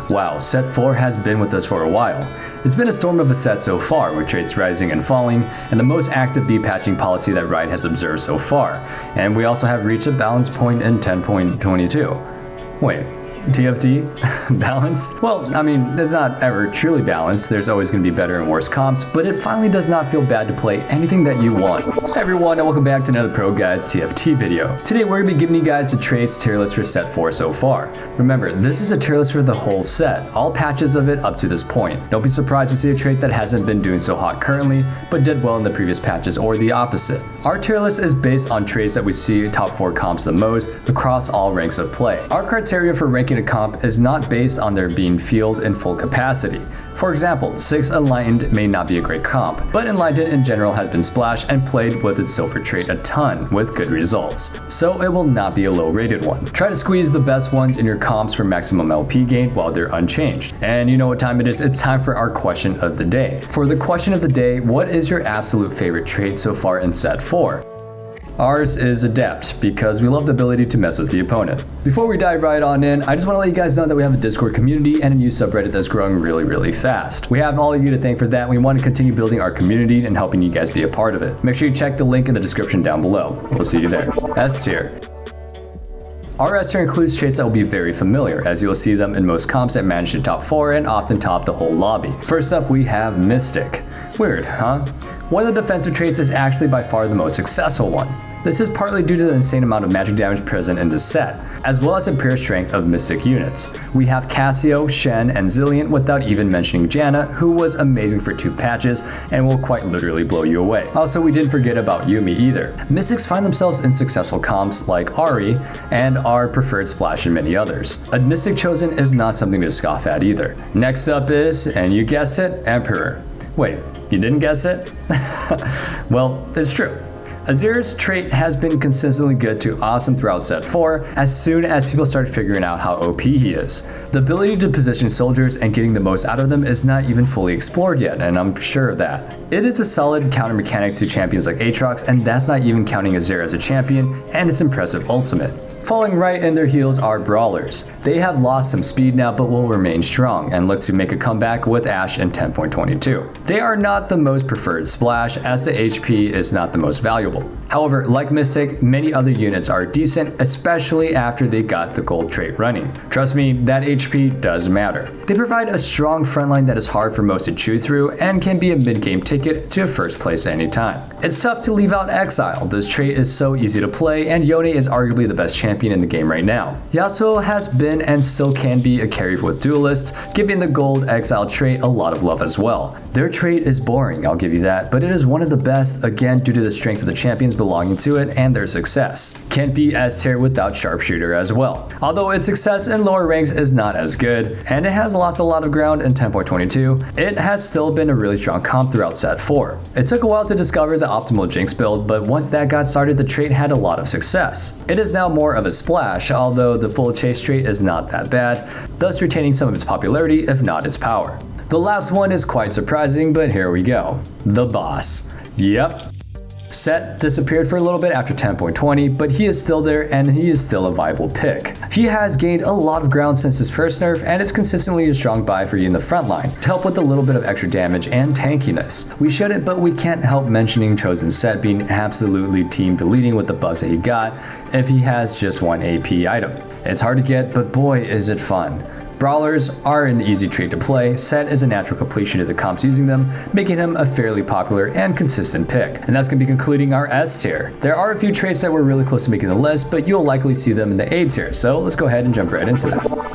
Wow, set 4 has been with us for a while. It's been a storm of a set so far, with traits rising and falling, and the most active B patching policy that Riot has observed so far. And we also have reached a balance point in 10.22. Wait, TFT? Balanced? Well, I mean, it's not ever truly balanced. There's always going to be better and worse comps, but it finally does not feel bad to play anything that you want. Hey everyone, and welcome back to another ProGuides TFT video. Today we're going to be giving you guys the traits tier list for set 4 so far. Remember, this is a tier list for the whole set, all patches of it up to this point. Don't be surprised to see a trait that hasn't been doing so hot currently, but did well in the previous patches, or the opposite. Our tier list is based on traits that we see top 4 comps the most across all ranks of play. Our criteria for ranking a comp is not based on their being field in full capacity. For example, 6 Enlightened may not be a great comp, but Enlightened in general has been splashed and played with its silver trait a ton with good results, so it will not be a low rated one. Try to squeeze the best ones in your comps for maximum LP gain while they're unchanged. And you know what time it is? It's time for our question of the day. For the question of the day, what is your absolute favorite trait so far in set 4? Ours is Adept, because we love the ability to mess with the opponent. Before we dive right on in, I just want to let you guys know that we have a Discord community and a new subreddit that's growing really fast. We have all of you to thank for that, and we want to continue building our community and helping you guys be a part of it. Make sure you check the link in the description down below. We'll see you there. S tier. Our S tier includes traits that will be very familiar, as you will see them in most comps that manage to top 4 and often top the whole lobby. First up, we have Mystic. Weird, huh? One of the defensive traits is actually by far the most successful one. This is partly due to the insane amount of magic damage present in this set, as well as the pure strength of Mystic units. We have Cassio, Shen, and Zillion, without even mentioning Janna, who was amazing for 2 patches and will quite literally blow you away. Also, we didn't forget about Yuumi either. Mystics find themselves in successful comps like Ahri and are preferred splash in many others. A Mystic chosen is not something to scoff at either. Next up is, and you guessed it, Emperor. Wait, you didn't guess it? Well, it's true. Azir's trait has been consistently good to awesome throughout set 4 as soon as people start figuring out how OP he is. The ability to position soldiers and getting the most out of them is not even fully explored yet, and I'm sure of that. It is a solid counter mechanic to champions like Aatrox, and that's not even counting Azir as a champion and its impressive ultimate. Falling right in their heels are Brawlers. They have lost some speed now but will remain strong and look to make a comeback with Ashe in 10.22. They are not the most preferred splash as the HP is not the most valuable. However, like Mystic, many other units are decent, especially after they got the gold trait running. Trust me, that HP does matter. They provide a strong frontline that is hard for most to chew through and can be a mid-game ticket to first place anytime. It's tough to leave out Exile. This trait is so easy to play, and Yone is arguably the best champion in the game right now. Yasuo has been and still can be a carry with duelists, giving the gold Exile trait a lot of love as well. Their trait is boring, I'll give you that, but it is one of the best, again due to the strength of the champions belonging to it and their success. Can't be S tier without Sharpshooter as well. Although its success in lower ranks is not as good, and it has lost a lot of ground in 10.22, it has still been a really strong comp throughout set 4. It took a while to discover the optimal Jinx build, but once that got started, the trait had a lot of success. It is now more of a splash, although the full chase trait is not that bad, thus retaining some of its popularity if not its power. The last one is quite surprising, but here we go. The Boss. Yep. Set disappeared for a little bit after 10.20, but he is still there and he is still a viable pick. He has gained a lot of ground since his first nerf and is consistently a strong buy for you in the front line to help with a little bit of extra damage and tankiness. We shouldn't, but we can't help mentioning Chosen Set being absolutely team deleting with the bugs that he got if he has just one AP item. It's hard to get, but boy is it fun. Brawlers are an easy trait to play. Set is a natural completion of the comps using them, making him a fairly popular and consistent pick. And that's going to be concluding our S tier. There are a few traits that were really close to making the list, but you'll likely see them in the A tier, so let's go ahead and jump right into that.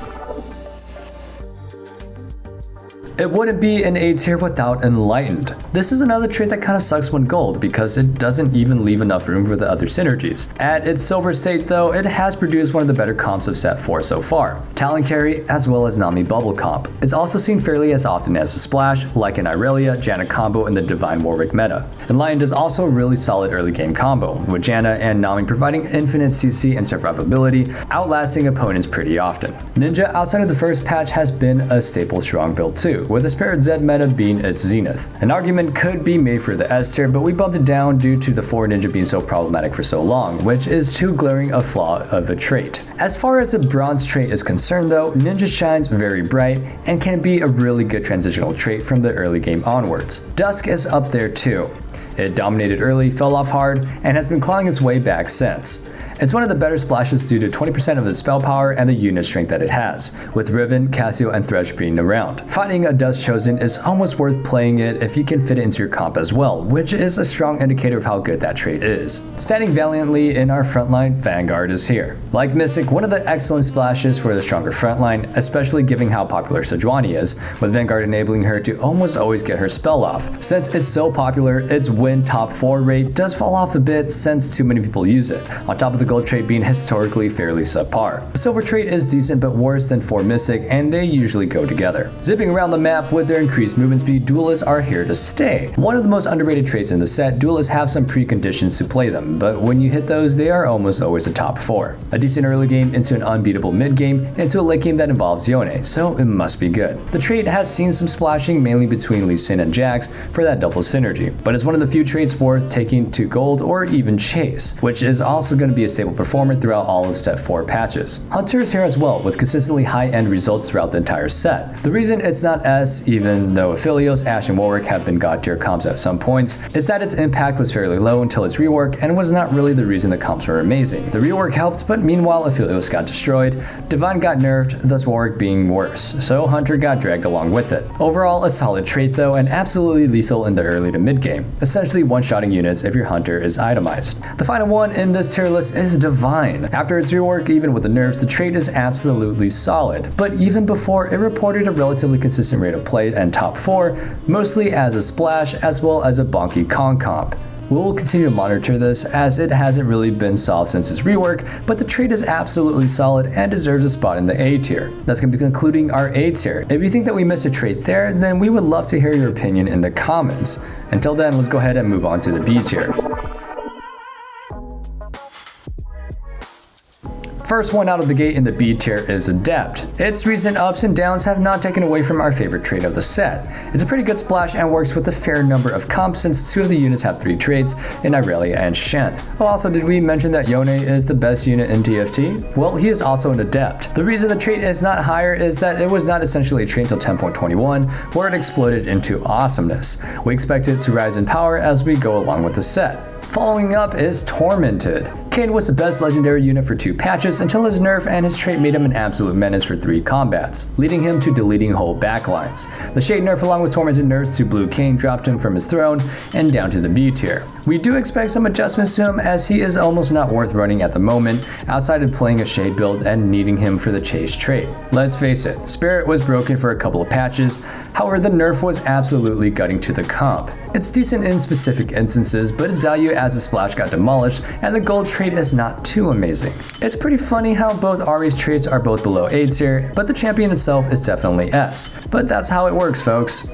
It wouldn't be an A tier without Enlightened. This is another trait that kind of sucks when gold because it doesn't even leave enough room for the other synergies. At its silver state though, it has produced one of the better comps of set 4 so far. Talon carry as well as Nami bubble comp. It's also seen fairly as often as a splash, like an Irelia, Janna combo in the Divine Warwick meta. Enlightened is also a really solid early game combo, with Janna and Nami providing infinite CC and survivability, outlasting opponents pretty often. Ninja outside of the first patch has been a staple strong build too. Gosu, with the Spirit Z meta being its zenith. An argument could be made for the S tier, but we bumped it down due to the 4 ninja being so problematic for so long, which is too glaring a flaw of a trait. As far as the bronze trait is concerned though, ninja shines very bright and can be a really good transitional trait from the early game onwards. Dusk is up there too. It dominated early, fell off hard, and has been clawing its way back since. It's one of the better splashes due to 20% of the spell power and the unit strength that it has, with Riven, Cassio, and Thresh being around. Finding a Dust Chosen is almost worth playing it if you can fit it into your comp as well, which is a strong indicator of how good that trait is. Standing valiantly in our frontline, Vanguard is here. Like Mystic, one of the excellent splashes for the stronger frontline, especially given how popular Sejuani is, with Vanguard enabling her to almost always get her spell off. Since it's so popular, its win top 4 rate does fall off a bit since too many people use it, on top of the gold trait being historically fairly subpar. The silver trait is decent but worse than 4 Mystic, and they usually go together. Zipping around the map with their increased movement speed, duelists are here to stay. One of the most underrated traits in the set, duelists have some preconditions to play them, but when you hit those, they are almost always a top 4. A decent early game into an unbeatable mid game into a late game that involves Yone, so it must be good. The trait has seen some splashing mainly between Lee Sin and Jax for that double synergy, but it's one of the few traits worth taking to gold or even chase, which is also going to be a stable performer throughout all of set 4 patches. Hunter is here as well with consistently high-end results throughout the entire set. The reason it's not S, even though Aphelios, Ashe, and Warwick have been god tier comps at some points, is that its impact was fairly low until its rework and was not really the reason the comps were amazing. The rework helped, but meanwhile Aphelios got destroyed, Divine got nerfed, thus Warwick being worse, so Hunter got dragged along with it. Overall a solid trait though, and absolutely lethal in the early to mid game, essentially one-shotting units if your Hunter is itemized. The final one in this tier list is Divine. After its rework, even with the nerfs, the trait is absolutely solid, but even before it reported a relatively consistent rate of play and top 4, mostly as a splash as well as a bonky Kong comp. We will continue to monitor this as it hasn't really been solved since its rework, but the trait is absolutely solid and deserves a spot in the A tier. That's going to be concluding our A tier. If you think that we missed a trait there, then we would love to hear your opinion in the comments. Until then, let's go ahead and move on to the B tier. First one out of the gate in the B tier is Adept. Its recent ups and downs have not taken away from our favorite trait of the set. It's a pretty good splash and works with a fair number of comps since 2 of the units have 3 traits in Irelia and Shen. Oh, also, did we mention that Yone is the best unit in TFT? Well, he is also an Adept. The reason the trait is not higher is that it was not essentially a trait until 10.21, where it exploded into awesomeness. We expect it to rise in power as we go along with the set. Following up is Tormented. Kayn was the best legendary unit for 2 patches until his nerf, and his trait made him an absolute menace for 3 combats, leading him to deleting whole backlines. The Shade nerf along with Tormented nerfs to Blue Kayn dropped him from his throne and down to the B tier. We do expect some adjustments to him as he is almost not worth running at the moment outside of playing a Shade build and needing him for the Chase trait. Let's face it, Spirit was broken for a couple of patches, however the nerf was absolutely gutting to the comp. It's decent in specific instances, but its value as a splash got demolished and the gold trait is not too amazing. It's pretty funny how both Ahri's traits are both below A tier, but the champion itself is definitely S. But that's how it works, folks.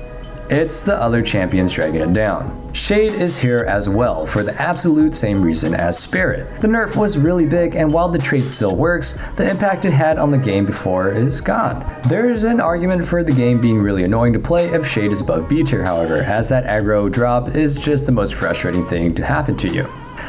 It's the other champions dragging it down. Shade is here as well for the absolute same reason as Spirit. The nerf was really big, and while the trait still works, the impact it had on the game before is gone. There's an argument for the game being really annoying to play if Shade is above B tier, however, as that aggro drop is just the most frustrating thing to happen to you.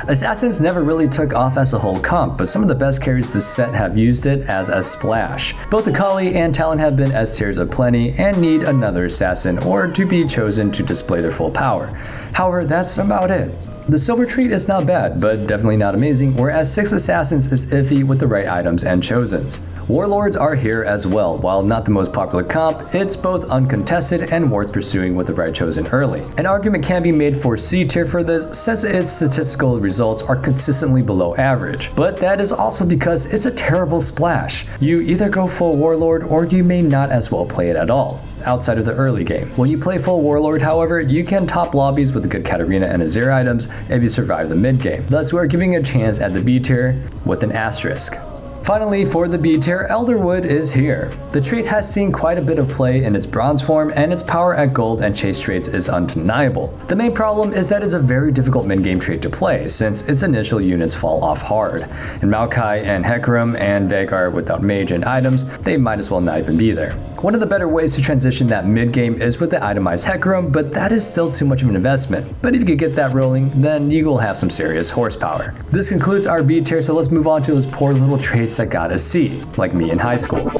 Assassins never really took off as a whole comp, but some of the best carries this set have used it as a splash. Both Akali and Talon have been S tiers aplenty and need another assassin or to be chosen to display their full power. However, that's about it. The silver trait is not bad, but definitely not amazing, whereas 6 assassins is iffy with the right items and chosens. Warlords are here as well. While not the most popular comp, it's both uncontested and worth pursuing with the right chosen early. An argument can be made for C tier for this since its statistical results are consistently below average, but that is also because it's a terrible splash. You either go full Warlord or you may not as well play it at all outside of the early game. When you play full Warlord, however, you can top lobbies with good Katarina and Azir items if you survive the mid game. Thus, we are giving a chance at the B tier with an asterisk. Finally, for the B tier, Elderwood is here. The trait has seen quite a bit of play in its bronze form, and its power at gold and chase traits is undeniable. The main problem is that it's a very difficult mid-game trait to play, since its initial units fall off hard. In Maokai and Hecarim and Veigar without mage and items, they might as well not even be there. One of the better ways to transition that mid game is with the itemized Hecarim, but that is still too much of an investment. But if you could get that rolling, then you will have some serious horsepower. This concludes our B tier, so let's move on to those poor little traits that got a C, like me in high school.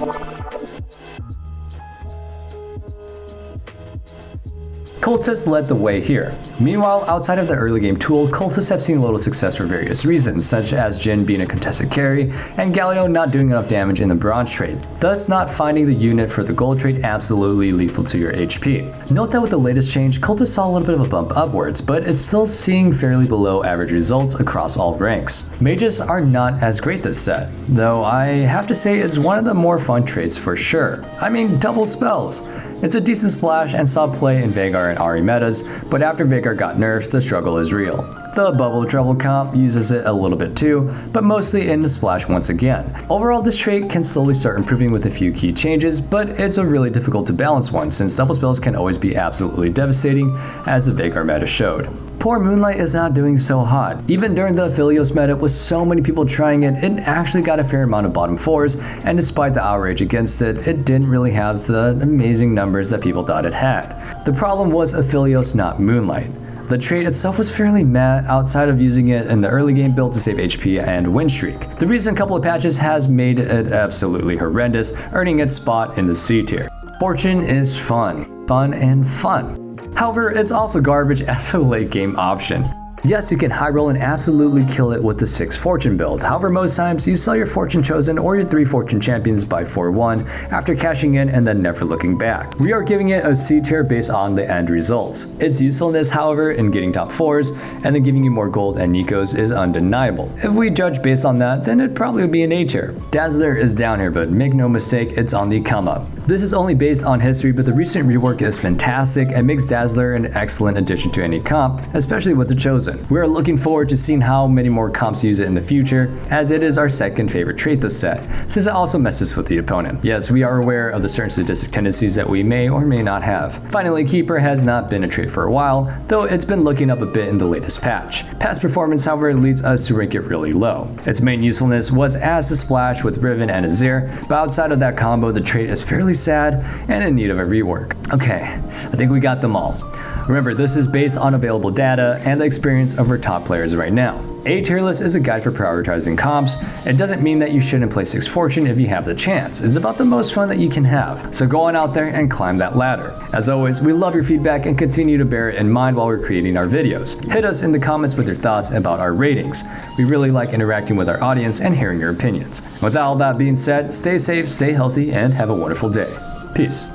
Cultists led the way here. Meanwhile, outside of the early game tool, Cultists have seen little success for various reasons, such as Jhin being a contested carry, and Galio not doing enough damage in the bronze trait, thus not finding the unit for the gold trait absolutely lethal to your HP. Note that with the latest change, Cultists saw a little bit of a bump upwards, but it's still seeing fairly below average results across all ranks. Mages are not as great this set, though I have to say it's one of the more fun traits for sure. I mean, double spells! It's a decent splash and saw play in Veigar and Ahri metas, but after Veigar got nerfed, the struggle is real. The Bubble Trouble comp uses it a little bit too, but mostly in the splash once again. Overall, this trait can slowly start improving with a few key changes, but it's a really difficult to balance one since double spells can always be absolutely devastating, as the Veigar meta showed. Poor Moonlight is not doing so hot. Even during the Aphelios meta with so many people trying it, it actually got a fair amount of bottom 4s, and despite the outrage against it, it didn't really have the amazing numbers that people thought it had. The problem was Aphelios, not Moonlight. The trait itself was fairly meh outside of using it in the early game build to save HP and win streak. The recent couple of patches has made it absolutely horrendous, earning its spot in the C tier. Fortune is fun and fun. However, it's also garbage as a late game option. Yes, you can high roll and absolutely kill it with the 6 Fortune build. However, most times you sell your Fortune Chosen or your 3 Fortune Champions by 4-1 after cashing in and then never looking back. We are giving it a C tier based on the end results. Its usefulness, however, in getting top 4s and then giving you more gold and Nicos is undeniable. If we judge based on that, then it probably would be an A tier. Dazzler is down here, but make no mistake, it's on the come up. This is only based on history, but the recent rework is fantastic and makes Dazzler an excellent addition to any comp, especially with the Chosen. We are looking forward to seeing how many more comps use it in the future, as it is our second favorite trait this set, since it also messes with the opponent. Yes, we are aware of the certain sadistic tendencies that we may or may not have. Finally, Keeper has not been a trait for a while, though it's been looking up a bit in the latest patch. Past performance, however, leads us to rank it really low. Its main usefulness was as a splash with Riven and Azir, but outside of that combo, the trait is fairly sad and in need of a rework. Okay, I think we got them all. Remember, this is based on available data and the experience of our top players right now. A tier list is a guide for prioritizing comps. It doesn't mean that you shouldn't play 6 Fortune if you have the chance. It's about the most fun that you can have. So go on out there and climb that ladder. As always, we love your feedback and continue to bear it in mind while we're creating our videos. Hit us in the comments with your thoughts about our ratings. We really like interacting with our audience and hearing your opinions. With all that being said, stay safe, stay healthy, and have a wonderful day. Peace.